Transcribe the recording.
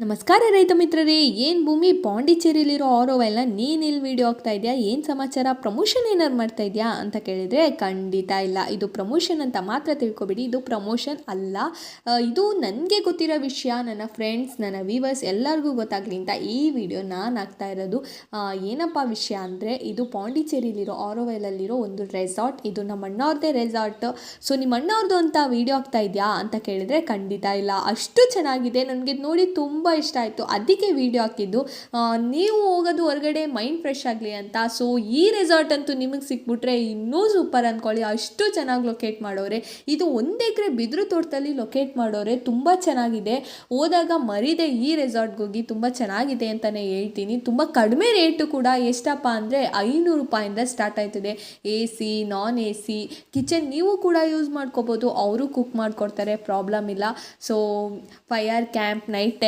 ನಮಸ್ಕಾರ ರೈತ ಮಿತ್ರರೇ. ಏನು ಭೂಮಿ ಪಾಂಡಿಚೇರಿಲಿರೋ ಆರೋವೆಲ್ಲ ನೀನು ಇಲ್ಲಿ ವಿಡಿಯೋ ಆಗ್ತಾ ಇದೆಯಾ, ಏನು ಸಮಾಚಾರ, ಪ್ರಮೋಷನ್ ಏನಾರು ಮಾಡ್ತಾ ಇದೆಯಾ ಅಂತ ಕೇಳಿದರೆ ಖಂಡಿತ ಇಲ್ಲ. ಇದು ಪ್ರಮೋಷನ್ ಅಂತ ಮಾತ್ರ ತಿಳ್ಕೊಬೇಡಿ, ಇದು ಪ್ರಮೋಷನ್ ಅಲ್ಲ. ಇದು ನನಗೆ ಗೊತ್ತಿರೋ ವಿಷಯ, ನನ್ನ ಫ್ರೆಂಡ್ಸ್, ನನ್ನ ವ್ಯೂವರ್ಸ್ ಎಲ್ಲರಿಗೂ ಗೊತ್ತಾಗಲಿ ಅಂತ ಈ ವಿಡಿಯೋ ನಾನು ಆಗ್ತಾ ಇರೋದು. ಏನಪ್ಪ ವಿಷಯ ಅಂದರೆ, ಇದು ಪಾಂಡಿಚೇರಿಲಿರೋ ಆರೋವೆಲಲ್ಲಿರೋ ಒಂದು ರೆಸಾರ್ಟ್. ಇದು ನಮ್ಮ ಅಣ್ಣವ್ರದ್ದೇ ರೆಸಾರ್ಟ್. ಸೊ ನಿಮ್ಮ ಅಣ್ಣವ್ರದ್ದು ಅಂತ ವಿಡಿಯೋ ಆಗ್ತಾ ಇದೆಯಾ ಅಂತ ಕೇಳಿದರೆ ಖಂಡಿತ ಇಲ್ಲ. ಅಷ್ಟು ಚೆನ್ನಾಗಿದೆ, ನನಗೆ ನೋಡಿ ತುಂಬ ಇಷ್ಟ ಆಯಿತು, ಅದಕ್ಕೆ ವಿಡಿಯೋ ಹಾಕಿದ್ದು. ನೀವು ಹೋಗೋದು ಹೊರಗಡೆ ಮೈಂಡ್ ಫ್ರೆಶ್ ಆಗಲಿ ಅಂತ. ಸೊ ಈ ರೆಸಾರ್ಟ್ ಅಂತೂ ನಿಮಗೆ ಸಿಕ್ಬಿಟ್ರೆ ಇನ್ನೂ ಸೂಪರ್ ಅಂದ್ಕೊಳ್ಳಿ, ಅಷ್ಟು ಚೆನ್ನಾಗಿ ಲೊಕೇಟ್ ಮಾಡೋರೆ. ಇದು 1 ಎಕರೆ ಬಿದಿರು ತೋಟದಲ್ಲಿ ಲೊಕೇಟ್ ಮಾಡೋರೆ, ತುಂಬ ಚೆನ್ನಾಗಿದೆ. ಹೋದಾಗ ಮರಿದೆ ಈ ರೆಸಾರ್ಟ್ಗೆ ಹೋಗಿ, ತುಂಬ ಚೆನ್ನಾಗಿದೆ ಅಂತಲೇ ಹೇಳ್ತೀನಿ. ತುಂಬ ಕಡಿಮೆ ರೇಟು ಕೂಡ, ಎಷ್ಟಪ್ಪ ಅಂದರೆ 500 ರೂಪಾಯಿಂದ ಸ್ಟಾರ್ಟ್ ಆಯ್ತದೆ. AC, ನಾನ್ AC, ಕಿಚನ್ ನೀವು ಕೂಡ ಯೂಸ್ ಮಾಡ್ಕೋಬೋದು, ಅವರು ಕುಕ್ ಮಾಡಿಕೊಡ್ತಾರೆ, ಪ್ರಾಬ್ಲಮ್ ಇಲ್ಲ. So fire camp, night time